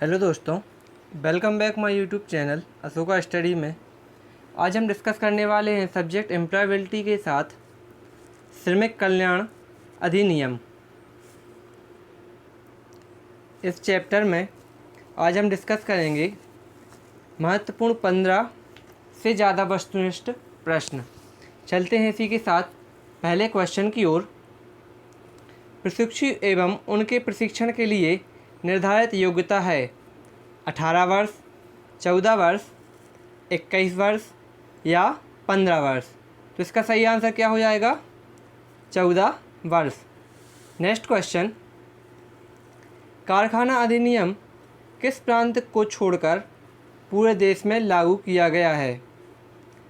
Hello दोस्तों, welcome back my YouTube channel Ashoka study में। आज हम डिस्कस करने वाले हैं सब्जेक्ट एम्प्लॉयबिलिटी के साथ श्रमिक कल्याण अधिनियम। इस चैप्टर में आज हम डिस्कस करेंगे महत्वपूर्ण 15 से ज़्यादा वस्तुनिष्ठ प्रश्न। चलते हैं इसी के साथ पहले क्वेश्चन की ओर। प्रशिक्षु एवं उनके प्रशिक्षण के लिए निर्धारित योग्यता है 18 वर्ष, 14 वर्ष, 21 वर्ष या 15 वर्ष। तो इसका सही आंसर क्या हो जाएगा? 14 वर्ष। नेक्स्ट क्वेश्चन, कारखाना अधिनियम किस प्रांत को छोड़कर पूरे देश में लागू किया गया है?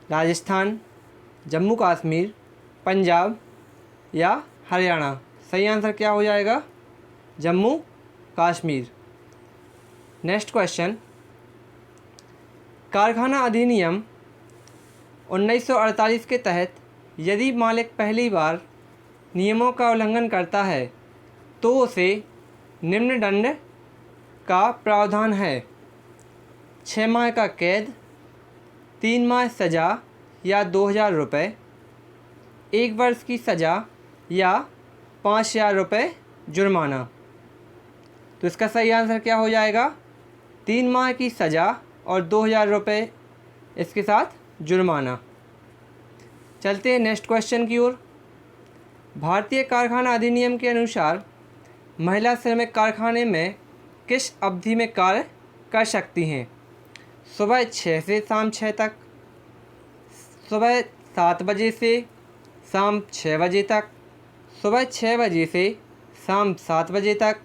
राजस्थान, जम्मू कश्मीर, पंजाब या हरियाणा। सही आंसर क्या हो जाएगा? जम्मू कश्मीर। नेक्स्ट क्वेश्चन, कारखाना अधिनियम 1948 के तहत यदि मालिक पहली बार नियमों का उल्लंघन करता है तो उसे निम्न दंड का प्रावधान है: 6 माह का कैद, 3 माह सज़ा या 2000 रुपये, 1 वर्ष की सज़ा या 5000 रुपये जुर्माना। तो इसका सही आंसर क्या हो जाएगा? 3 माह की सज़ा और 2000 रुपये इसके साथ जुर्माना। चलते हैं नेक्स्ट क्वेश्चन की ओर। भारतीय कारखाना अधिनियम के अनुसार महिला श्रमिक कारखाने में किस अवधि में कार्य कर सकती हैं? सुबह 6 से शाम 6 तक, सुबह 7 बजे से शाम 6 बजे तक, सुबह 6 बजे से शाम 7 बजे तक,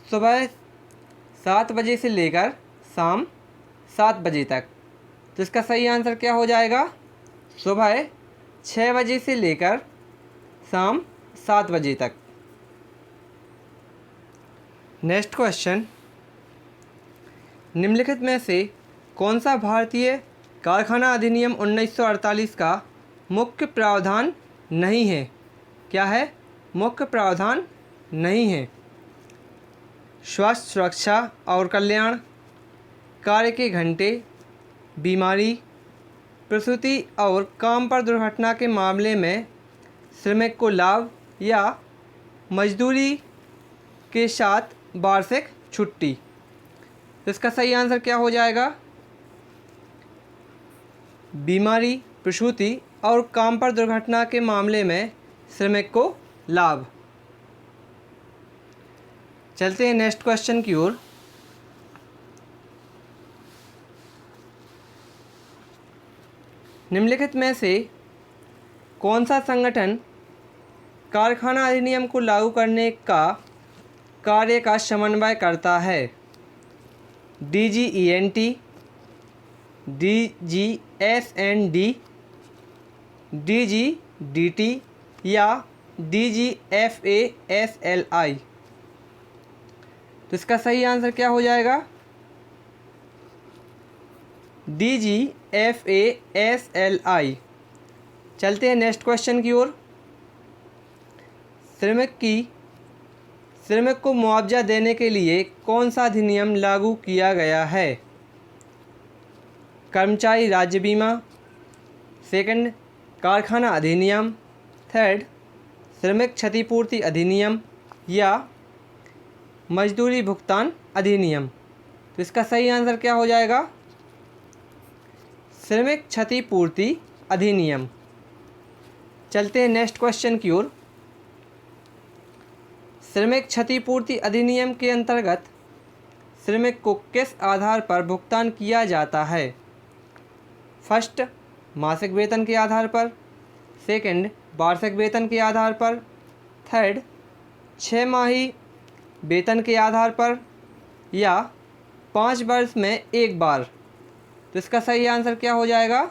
सुबह 7 बजे से लेकर शाम 7 बजे तक। तो इसका सही आंसर क्या हो जाएगा? सुबह 6 बजे से लेकर शाम 7 बजे तक। नेक्स्ट क्वेश्चन, निम्नलिखित में से कौन सा भारतीय कारखाना अधिनियम 1948 का मुख्य प्रावधान नहीं है? क्या है? मुख्य प्रावधान नहीं है। स्वास्थ्य सुरक्षा और कल्याण, कार्य के घंटे, बीमारी, प्रसूति और काम पर दुर्घटना के मामले में श्रमिक को लाभ या मजदूरी के साथ वार्षिक छुट्टी। तो इसका सही आंसर क्या हो जाएगा? बीमारी, प्रसूति और काम पर दुर्घटना के मामले में श्रमिक को लाभ। चलते हैं नेक्स्ट क्वेश्चन की ओर। निम्नलिखित में से कौन सा संगठन कारखाना अधिनियम को लागू करने का कार्य का समन्वय करता है? DGENT, DGSND, DGDT या DGFASLI। तो इसका सही आंसर क्या हो जाएगा? DGFASLI। चलते हैं नेक्स्ट क्वेश्चन की ओर। श्रमिक को मुआवजा देने के लिए कौन सा अधिनियम लागू किया गया है? कर्मचारी राज्य बीमा, सेकंड कारखाना अधिनियम, थर्ड श्रमिक क्षतिपूर्ति अधिनियम या मजदूरी भुगतान अधिनियम। तो इसका सही आंसर क्या हो जाएगा? श्रमिक क्षतिपूर्ति अधिनियम। चलते हैं नेक्स्ट क्वेश्चन की ओर। श्रमिक क्षतिपूर्ति अधिनियम के अंतर्गत श्रमिक को किस आधार पर भुगतान किया जाता है? फर्स्ट, मासिक वेतन के आधार पर, सेकंड वार्षिक वेतन के आधार पर, थर्ड 6 माही वेतन के आधार पर या 5 वर्ष में एक बार। तो इसका सही आंसर क्या हो जाएगा?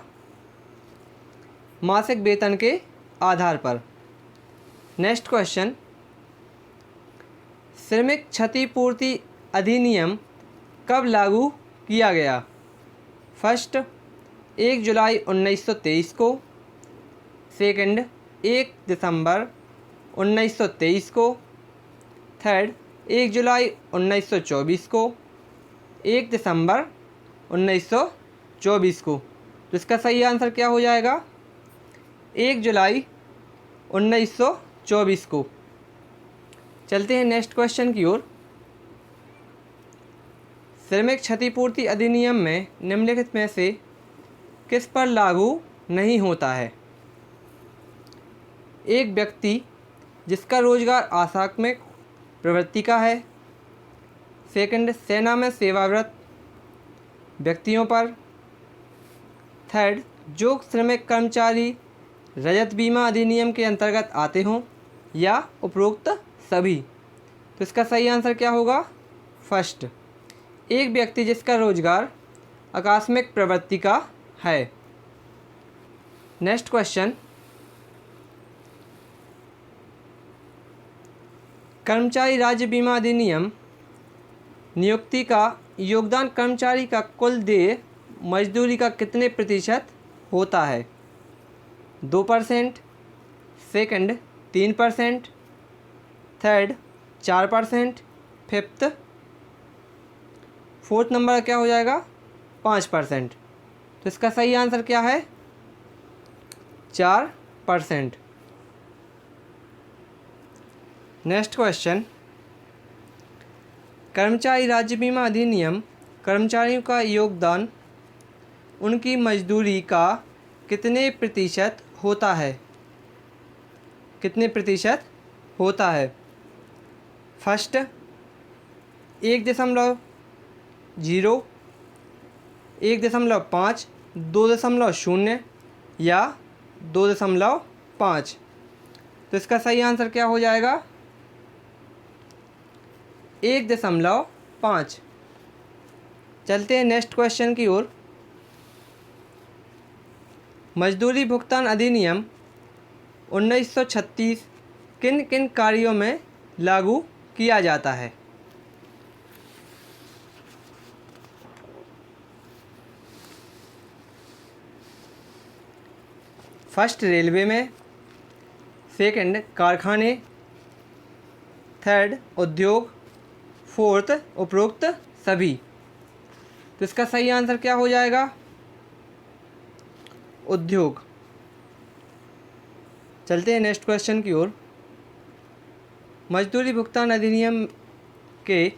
मासिक वेतन के आधार पर। नेक्स्ट क्वेश्चन, श्रमिक क्षतिपूर्ति अधिनियम कब लागू किया गया? फर्स्ट 1 जुलाई 1923 को, सेकंड 1 दिसंबर 1923 को, थर्ड 1 जुलाई 1924 को, 1 दिसंबर 1924 को। तो इसका सही आंसर क्या हो जाएगा? 1 जुलाई 1924 को। चलते हैं नेक्स्ट क्वेश्चन की ओर। श्रमिक क्षतिपूर्ति अधिनियम में निम्नलिखित में से किस पर लागू नहीं होता है? एक व्यक्ति जिसका रोजगार आकस्मिक प्रवृत्ति का है। सेकंड, सेना में सेवारत व्यक्तियों पर। थर्ड, जो श्रमिक कर्मचारी रजत बीमा अधिनियम के अंतर्गत आते हों, या उपरोक्त सभी। तो इसका सही आंसर क्या होगा? फर्स्ट, एक व्यक्ति जिसका रोजगार आकस्मिक प्रवृत्ति का है। नेक्स्ट क्वेश्चन, कर्मचारी राज्य बीमा अधिनियम नियुक्ति का योगदान कर्मचारी का कुल देय मजदूरी का कितने प्रतिशत होता है? 2%, second 3%, third 4%, fifth fourth number क्या हो जाएगा? 5%। तो इसका सही आंसर क्या है? 4%। नेक्स्ट क्वेश्चन, कर्मचारी राज्य बीमा अधिनियम कर्मचारियों का योगदान उनकी मजदूरी का कितने प्रतिशत होता है? कितने प्रतिशत होता है? फर्स्ट 1.0, 1.5, 2.0 या 2.5। तो इसका सही आंसर क्या हो जाएगा? 1.5। चलते हैं नेक्स्ट क्वेश्चन की ओर। मजदूरी भुगतान अधिनियम 1936 किन किन कार्यों में लागू किया जाता है? फर्स्ट, रेलवे में। सेकंड, कारखाने। थर्ड, उद्योग। फोर्थ, उपरोक्त सभी। तो इसका सही आंसर क्या हो जाएगा? उद्योग। चलते हैं नेक्स्ट क्वेश्चन की ओर। मजदूरी भुगतान अधिनियम के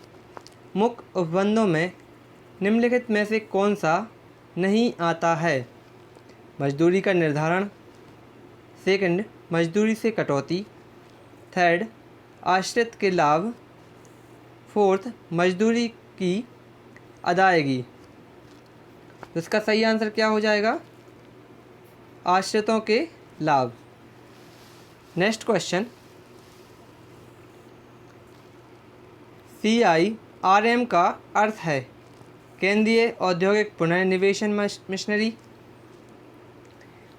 मुख्य उपबंधों में निम्नलिखित में से कौन सा नहीं आता है? मजदूरी का निर्धारण। सेकंड, मजदूरी से कटौती। थर्ड, आश्रित के लाभ। फोर्थ, मजदूरी की अदायगी। तो इसका सही आंसर क्या हो जाएगा? आश्रितों के लाभ। नेक्स्ट क्वेश्चन, CIRM का अर्थ है केंद्रीय औद्योगिक पुनर्निवेशन मिशनरी,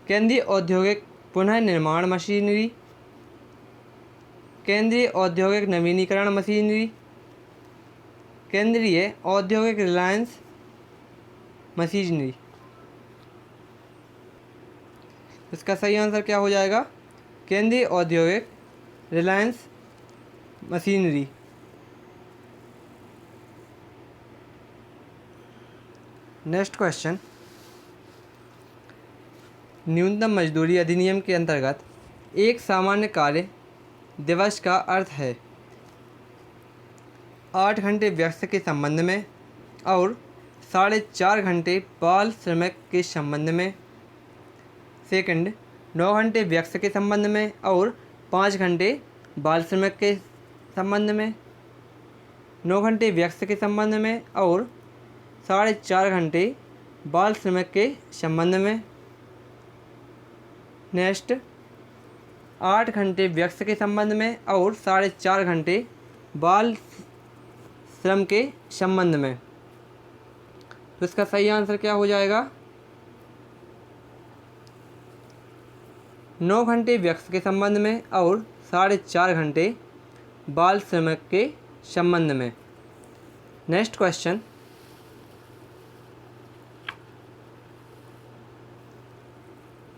केंद्रीय औद्योगिक पुनर्निर्माण मशीनरी, केंद्रीय औद्योगिक नवीनीकरण मशीनरी, केंद्रीय औद्योगिक रिलायंस मशीनरी। इसका सही आंसर क्या हो जाएगा? केंद्रीय औद्योगिक रिलायंस मशीनरी। नेक्स्ट क्वेश्चन, न्यूनतम मजदूरी अधिनियम के अंतर्गत एक सामान्य कार्य दिवस का अर्थ है 8 घंटे व्यस्त के संबंध में और 4.5 घंटे बाल श्रमिक के संबंध में। सेकंड, 9 घंटे व्यस्त के संबंध में और 5 घंटे बाल श्रमिक के संबंध में। 9 घंटे व्यस्त के संबंध में और 4.5 घंटे बाल श्रमिक के संबंध में। नेक्स्ट, 8 घंटे व्यस्त के संबंध में और 4.5 घंटे बाल श्रम के संबंध में। तो इसका सही आंसर क्या हो जाएगा? 9 घंटे व्यस्त के संबंध में और 4.5 घंटे बाल श्रमिक के संबंध में। नेक्स्ट क्वेश्चन,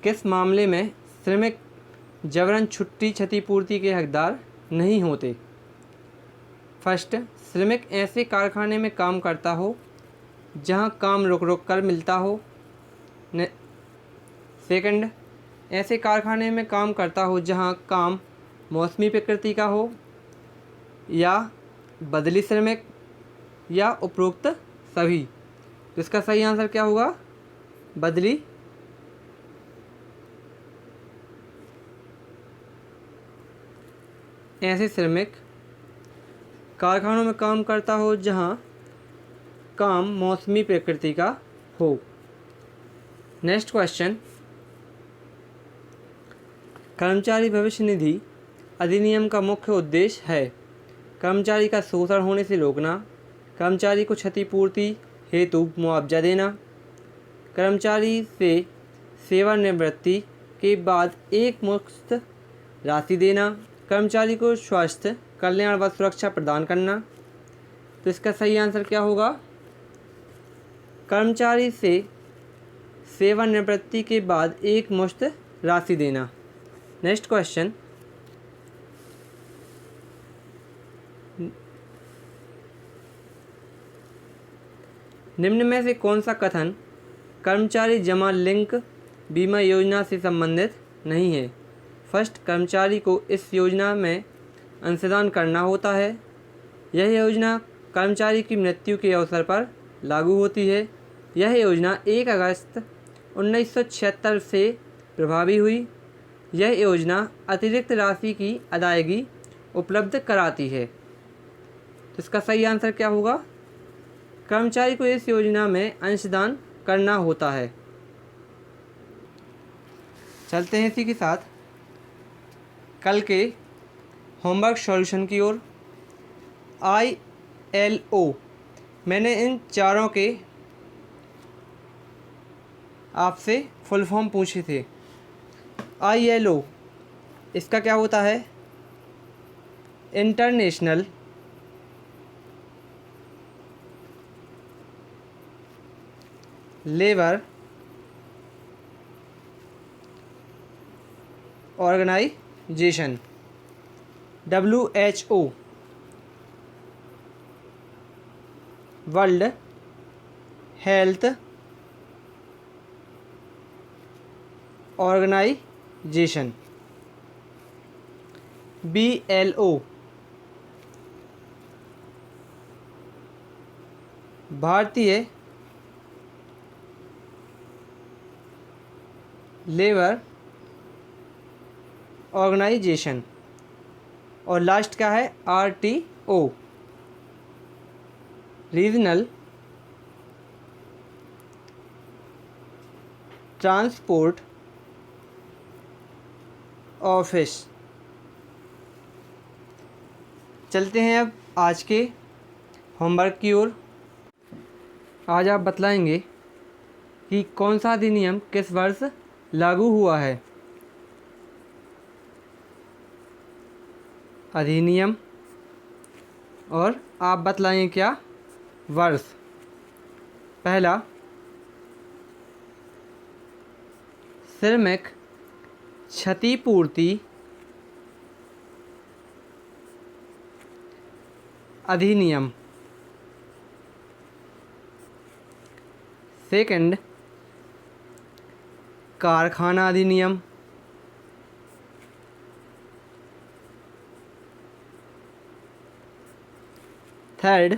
किस मामले में श्रमिक जबरन छुट्टी क्षतिपूर्ति के हकदार नहीं होते? फर्स्ट, श्रमिक ऐसे कारखाने में काम करता हो जहां काम रुक रुक कर मिलता हो। सेकंड, ऐसे कारखाने में काम करता हो जहां काम मौसमी प्रकृति का हो। या बदली श्रमिक, या उपरोक्त सभी। तो इसका सही आंसर क्या होगा? बदली। ऐसे श्रमिक कारखानों में काम करता हो जहां काम मौसमी प्रकृति का हो। नेक्स्ट क्वेश्चन, कर्मचारी भविष्य निधि अधिनियम का मुख्य उद्देश्य है कर्मचारी का शोषण होने से रोकना, कर्मचारी को क्षतिपूर्ति हेतु मुआवजा देना, कर्मचारी से सेवानिवृत्ति के बाद एक मुश्त राशि देना, कर्मचारी को स्वास्थ्य कल्याण व सुरक्षा प्रदान करना। तो इसका सही आंसर क्या होगा? कर्मचारी से सेवानिवृत्ति के बाद एक मुश्त राशि देना। नेक्स्ट क्वेश्चन, निम्न में से कौन सा कथन कर्मचारी जमा लिंक बीमा योजना से संबंधित नहीं है? फर्स्ट, कर्मचारी को इस योजना में अंशदान करना होता है। यह योजना कर्मचारी की मृत्यु के अवसर पर लागू होती है। यह योजना 1 अगस्त 1976 से प्रभावी हुई। यह योजना अतिरिक्त राशि की अदायगी उपलब्ध कराती है। तो इसका सही आंसर क्या होगा? कर्मचारी को इस योजना में अंशदान करना होता है। चलते हैं इसी के साथ कल के होमवर्क सॉल्यूशन की ओर। ILO, मैंने इन चारों के आपसे फुल फॉर्म पूछे थे। ILO इसका क्या होता है? International labour organization, WHO, world health organization, BLO, भारतीय लेबर ऑर्गेनाइजेशन, और लास्ट क्या है? RTO, regional transport office. चलते हैं अब आज के होमवर्क की ओर। आज आप बतलाएंगे कि कौन सा अधिनियम किस वर्ष लागू हुआ है। अधिनियम, और आप बतलाएंगे क्या? वर्ष। पहला, श्रमिक क्षतिपूर्ति अधिनियम। सेकंड, कारखाना अधिनियम। थर्ड,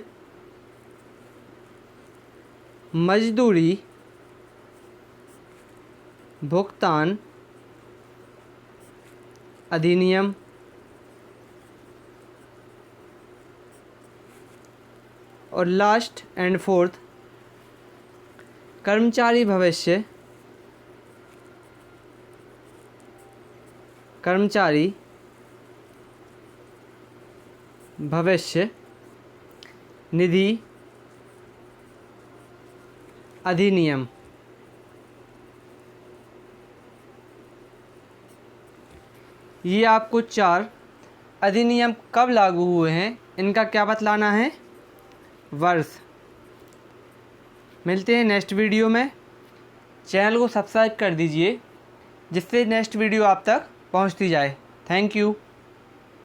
मजदूरी भुगतान अधिनियम। और लास्ट एंड फोर्थ, कर्मचारी भविष्य निधि अधिनियम। ये आपको 4 अधिनियम कब लागू हुए हैं इनका क्या बतलाना है? वर्ष। मिलते हैं नेक्स्ट वीडियो में। चैनल को सब्सक्राइब कर दीजिए जिससे नेक्स्ट वीडियो आप तक पहुंचती जाए। Thank you.